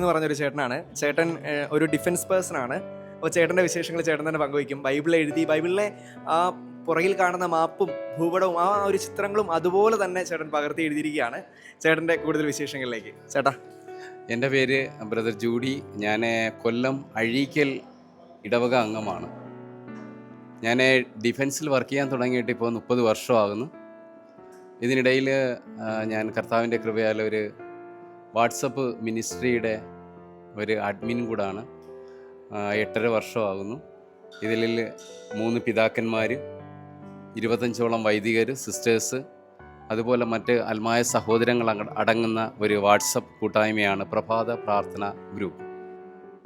എന്ന് പറഞ്ഞൊരു ചേട്ടനാണ്. ചേട്ടൻ ഒരു ഡിഫൻസ് പേഴ്സൺ ആണ്. അപ്പോൾ ചേട്ടൻ്റെ വിശേഷങ്ങൾ ചേട്ടൻ തന്നെ പങ്കുവയ്ക്കും. ബൈബിൾ എഴുതി, ബൈബിളിലെ ആ പുറകിൽ കാണുന്ന മാപ്പും ഭൂപടവും ആ ഒരു ചിത്രങ്ങളും അതുപോലെ തന്നെ ചേട്ടൻ പകർത്തി എഴുതിയിരിക്കുകയാണ്. ചേട്ടൻ്റെ കൂടുതൽ വിശേഷങ്ങളിലേക്ക് ചേട്ടാ. എൻ്റെ പേര് ബ്രദർ ജൂഡി. ഞാൻ കൊല്ലം അഴീക്കൽ ഇടവക അംഗമാണ്. ഞാൻ ഡിഫൻസിൽ വർക്ക് ചെയ്യാൻ തുടങ്ങിയിട്ട് ഇപ്പോൾ 30 വർഷമാകുന്നു. ഇതിനിടയിൽ ഞാൻ കർത്താവിൻ്റെ കൃപയാൽ ഒരു വാട്സപ്പ് മിനിസ്ട്രിയുടെ ഒരു അഡ്മിൻ കൂടാണ്. 8.5 വർഷമാകുന്നു. ഇതിൽ 3 പിതാക്കന്മാർ, 25ഓളം വൈദികർ, സിസ്റ്റേഴ്സ്, അതുപോലെ മറ്റ് അൽമായ സഹോദരങ്ങൾ അടങ്ങുന്ന ഒരു വാട്സപ്പ് കൂട്ടായ്മയാണ് പ്രഭാത പ്രാർത്ഥന ഗ്രൂപ്പ്.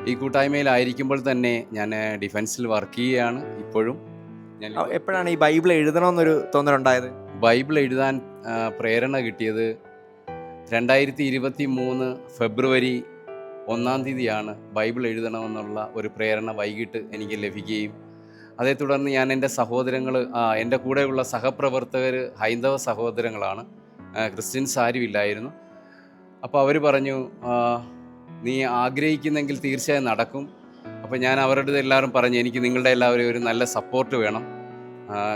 ഈ കൂട്ടായ്മയിലായിരിക്കുമ്പോൾ തന്നെ ഞാൻ ഡിഫൻസിൽ വർക്ക് ചെയ്യുകയാണ്. ഇപ്പോഴും ഞാൻ എപ്പോഴാണ് ഈ ബൈബിൾ എഴുതണമെന്നൊരു തോന്നലുണ്ടായത്? ബൈബിൾ എഴുതാൻ പ്രേരണ കിട്ടിയത് 2023 ഫെബ്രുവരി 1-ാം തീയതിയാണ്. ബൈബിൾ എഴുതണമെന്നുള്ള ഒരു പ്രേരണ വൈകിട്ട് എനിക്ക് ലഭിക്കുകയും അതേ തുടർന്ന് ഞാൻ എൻ്റെ സഹോദരങ്ങൾ, എൻ്റെ കൂടെയുള്ള സഹപ്രവർത്തകർ ഹൈന്ദവ സഹോദരങ്ങളാണ്, ക്രിസ്ത്യൻസ് ആരുമില്ലായിരുന്നു. അപ്പോൾ അവർ പറഞ്ഞു, നീ ആഗ്രഹിക്കുന്നെങ്കിൽ തീർച്ചയായും നടക്കും. അപ്പോൾ ഞാൻ അവരുടെ എല്ലാവരും പറഞ്ഞു, എനിക്ക് നിങ്ങളുടെ എല്ലാവരും ഒരു നല്ല സപ്പോർട്ട് വേണം.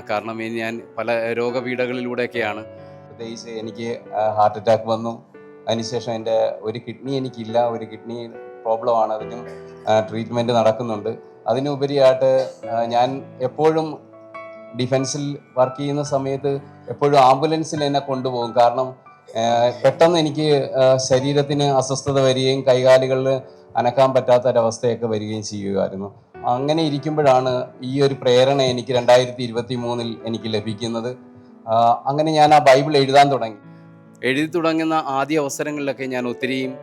കാരണം ഇനി ഞാൻ പല രോഗപീഠകളിലൂടെയൊക്കെയാണ്. പ്രത്യേകിച്ച് എനിക്ക് ഹാർട്ട് അറ്റാക്ക് വന്നു. അതിനുശേഷം എൻ്റെ ഒരു കിഡ്നി എനിക്കില്ല, ഒരു കിഡ്നി പ്രോബ്ലമാണ്. അതിനും ട്രീറ്റ്മെൻറ്റ് നടക്കുന്നുണ്ട്. അതിനുപരിയായിട്ട് ഞാൻ എപ്പോഴും ഡിഫൻസിൽ വർക്ക് ചെയ്യുന്ന സമയത്ത് എപ്പോഴും ആംബുലൻസിൽ എന്നെ കൊണ്ടുപോകും. കാരണം പെട്ടെന്ന് എനിക്ക് ശരീരത്തിന് അസ്വസ്ഥത വരികയും കൈകാലുകളിൽ അനക്കാൻ പറ്റാത്തൊരവസ്ഥയൊക്കെ വരികയും ചെയ്യുമായിരുന്നു. അങ്ങനെ ഇരിക്കുമ്പോഴാണ് ഈ ഒരു പ്രേരണ എനിക്ക് 2023 എനിക്ക് ലഭിക്കുന്നത്. അങ്ങനെ ഞാൻ ആ ബൈബിൾ എഴുതാൻ തുടങ്ങി. എഴുതി തുടങ്ങുന്ന ആദ്യ അവസരങ്ങളിലൊക്കെ ഞാൻ ഒത്തിരിയും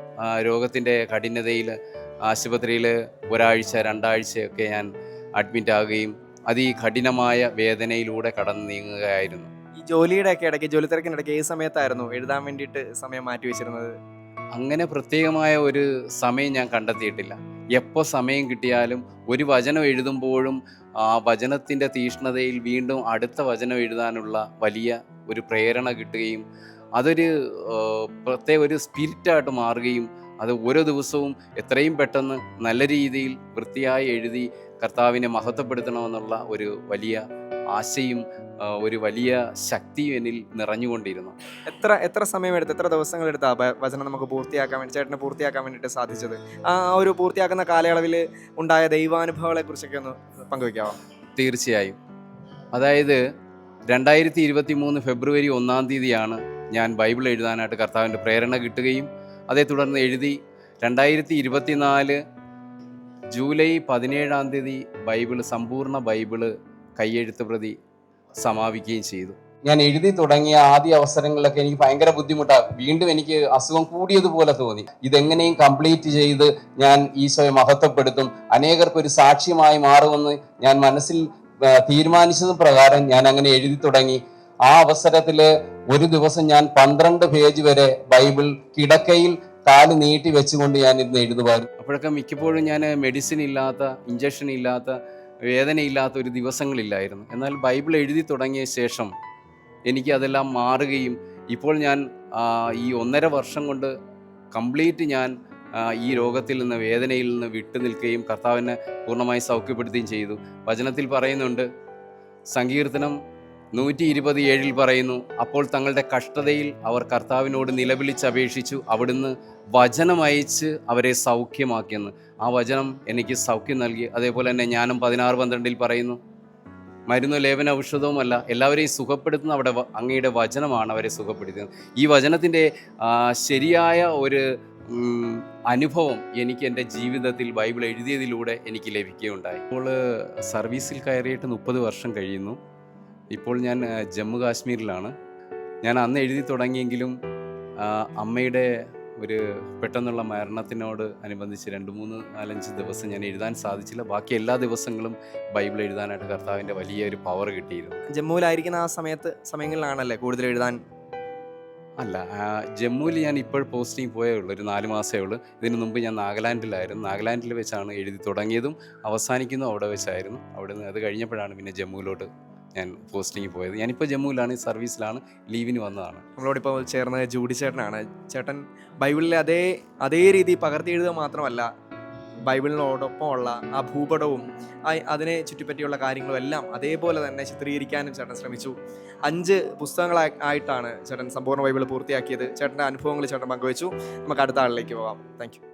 രോഗത്തിൻ്റെ കഠിനതയിൽ ആശുപത്രിയിൽ 1 ആഴ്ച 2 ആഴ്ചയൊക്കെ ഞാൻ അഡ്മിറ്റ് ആകുകയും അതികഠിനമായ വേദനയിലൂടെ കടന്നു നീങ്ങുകയായിരുന്നു. ഈ ജോലിയുടെ ഒക്കെ ഇടയ്ക്ക്, ജോലി തിരക്കിനിടയ്ക്ക് ഏത് സമയത്തായിരുന്നു എഴുതാൻ വേണ്ടിയിട്ട് സമയം മാറ്റി വെച്ചിരുന്നത്? അങ്ങനെ പ്രത്യേകമായ ഒരു സമയം ഞാൻ കണ്ടെത്തിയിട്ടില്ല. എപ്പോൾ സമയം കിട്ടിയാലും ഒരു വചനം എഴുതുമ്പോഴും ആ വചനത്തിൻ്റെ തീഷ്ണതയിൽ വീണ്ടും അടുത്ത വചനം എഴുതാനുള്ള വലിയ ഒരു പ്രേരണ കിട്ടുകയും അതൊരു പ്രത്യേക ഒരു സ്പിരിറ്റായിട്ട് മാറുകയും അത് ഓരോ ദിവസവും എത്രയും പെട്ടെന്ന് നല്ല രീതിയിൽ വൃത്തിയായി എഴുതി കർത്താവിനെ മഹത്വപ്പെടുത്തണമെന്നുള്ള ഒരു വലിയ ആശയും ഒരു വലിയ ശക്തിയും എന്നിൽ നിറഞ്ഞുകൊണ്ടിരുന്നു. എത്ര സമയമെടുത്ത്, എത്ര ദിവസങ്ങളെടുത്താ വചനം നമുക്ക് പൂർത്തിയാക്കാൻ വേണ്ടി, ചേട്ടന് പൂർത്തിയാക്കാൻ വേണ്ടിയിട്ട് സാധിച്ചത്? ആ ഒരു പൂർത്തിയാക്കുന്ന കാലയളവിൽ ഉണ്ടായ ദൈവാനുഭവങ്ങളെ കുറിച്ചൊക്കെ ഒന്ന് പങ്കുവയ്ക്കാമോ? തീർച്ചയായും. അതായത് 2023 ഫെബ്രുവരി 1-ാം തീയതിയാണ് ഞാൻ ബൈബിൾ എഴുതാനായിട്ട് കർത്താവിൻ്റെ പ്രേരണ കിട്ടുകയും അതേ തുടർന്ന് എഴുതി 2024 ജൂലൈ 17-ാം തീയതി സമ്പൂർണ്ണ ബൈബിള് കയ്യെഴുത്ത് പ്രതി സമാപിക്കുകയും ചെയ്തു. ഞാൻ എഴുതി തുടങ്ങിയ ആദ്യ അവസരങ്ങളിലൊക്കെ എനിക്ക് ഭയങ്കര ബുദ്ധിമുട്ടാണ്. വീണ്ടും എനിക്ക് അസുഖം കൂടിയതുപോലെ തോന്നി. ഇതെങ്ങനെയും കംപ്ലീറ്റ് ചെയ്ത് ഞാൻ ഈശോയെ മഹത്വപ്പെടുത്തും, അനേകർക്കൊരു സാക്ഷ്യമായി മാറുമെന്ന് ഞാൻ മനസ്സിൽ തീരുമാനിച്ചത് പ്രകാരം ഞാൻ അങ്ങനെ എഴുതി തുടങ്ങി. ആ അവസരത്തിൽ ഒരു ദിവസം ഞാൻ 12 പേജ് വരെ ബൈബിൾ കിടക്കയിൽ കാല് നീട്ടി വെച്ചുകൊണ്ട് ഞാൻ ഇരുന്ന് എഴുതുമായിരുന്നു. അപ്പോഴൊക്കെ മിക്കപ്പോഴും ഞാൻ മെഡിസിൻ ഇല്ലാത്ത, ഇഞ്ചക്ഷൻ ഇല്ലാത്ത, വേദനയില്ലാത്ത ഒരു ദിവസങ്ങളില്ലായിരുന്നു. എന്നാൽ ബൈബിൾ എഴുതി തുടങ്ങിയ ശേഷം എനിക്ക് അതെല്ലാം മാറുകയും ഇപ്പോൾ ഞാൻ ഈ 1.5 വർഷം കൊണ്ട് കംപ്ലീറ്റ് ഞാൻ ഈ രോഗത്തിൽ നിന്ന്, വേദനയിൽ നിന്ന് വിട്ടു നിൽക്കുകയും കർത്താവിനെ പൂർണ്ണമായി സൗഖ്യപ്പെടുത്തുകയും ചെയ്തു. വചനത്തിൽ പറയുന്നുണ്ട്, സങ്കീർത്തനം 127 പറയുന്നു, അപ്പോൾ തങ്ങളുടെ കഷ്ടതയിൽ അവർ കർത്താവിനോട് നിലവിളിച്ചപേക്ഷിച്ചു, അവിടുന്ന് വചനമയച്ച് അവരെ സൗഖ്യമാക്കിയെന്ന്. ആ വചനം എനിക്ക് സൗഖ്യം നൽകി. അതേപോലെ തന്നെ ജ്ഞാനം 16:12 പറയുന്നു, മരുന്ന് ലേപന ഔഷധവുമല്ല, എല്ലാവരെയും സുഖപ്പെടുത്തുന്ന അവിടെ അങ്ങയുടെ വചനമാണ് അവരെ സുഖപ്പെടുത്തുന്നത്. ഈ വചനത്തിൻ്റെ ശരിയായ ഒരു അനുഭവം എനിക്ക് എൻ്റെ ജീവിതത്തിൽ ബൈബിൾ എഴുതിയതിലൂടെ എനിക്ക് ലഭിക്കുകയുണ്ടായി. ഇപ്പോൾ സർവീസിൽ കയറിയിട്ട് 30 വർഷം കഴിയുന്നു. ഇപ്പോൾ ഞാൻ ജമ്മു കാശ്മീരിലാണ്. ഞാൻ അന്ന് എഴുതി തുടങ്ങിയെങ്കിലും അമ്മയുടെ ഒരു പെട്ടെന്നുള്ള മരണത്തിനോട് അനുബന്ധിച്ച് 2-3-4-5 ദിവസം ഞാൻ എഴുതാൻ സാധിച്ചില്ല. ബാക്കി എല്ലാ ദിവസങ്ങളും ബൈബിൾ എഴുതാനായിട്ട് കർത്താവിൻ്റെ വലിയൊരു പവർ കിട്ടിയിരുന്നു. ജമ്മുവിലായിരിക്കുന്ന ആ സമയങ്ങളിലാണല്ലേ കൂടുതൽ എഴുതാൻ? അല്ല, ജമ്മുവിൽ ഞാൻ ഇപ്പോൾ പോസ്റ്റിംഗ് പോയേ ഉള്ളൂ, ഒരു 4 മാസമേ ഉള്ളൂ. ഇതിനു മുമ്പ് ഞാൻ നാഗാലാൻഡിലായിരുന്നു. നാഗാലാൻഡിൽ വെച്ചാണ് എഴുതി തുടങ്ങിയതും അവസാനിക്കുന്നതും അവിടെ വെച്ചായിരുന്നു. അവിടെ നിന്ന് അത് കഴിഞ്ഞപ്പോഴാണ് പിന്നെ ജമ്മുവിലോട്ട് ഞാൻ പോസ്റ്റിങ്ങിൽ പോയത്. ഞാനിപ്പോൾ ജമ്മുവിലാണ്, സർവീസിലാണ്, ലീവിന് വന്നതാണ്. നമ്മളോടിപ്പോൾ ചേർന്നത് ജൂഡി ചേട്ടനാണ്. ചേട്ടൻ ബൈബിളിലെ അതേ രീതി പകർത്തി എഴുതുക മാത്രമല്ല, ബൈബിളിനോടൊപ്പമുള്ള ആ ഭൂപടവും അതിനെ ചുറ്റിപ്പറ്റിയുള്ള കാര്യങ്ങളും എല്ലാം അതേപോലെ തന്നെ ചിത്രീകരിക്കാനും ചേട്ടൻ ശ്രമിച്ചു. 5 പുസ്തകങ്ങളായിട്ടാണ് ചേട്ടൻ സമ്പൂർണ്ണ ബൈബിൾ പൂർത്തിയാക്കിയത്. ചേട്ടൻ്റെ അനുഭവങ്ങൾ ചേട്ടൻ പങ്കുവച്ചു. നമുക്ക് അടുത്ത ആളിലേക്ക് പോകാം. Thank you.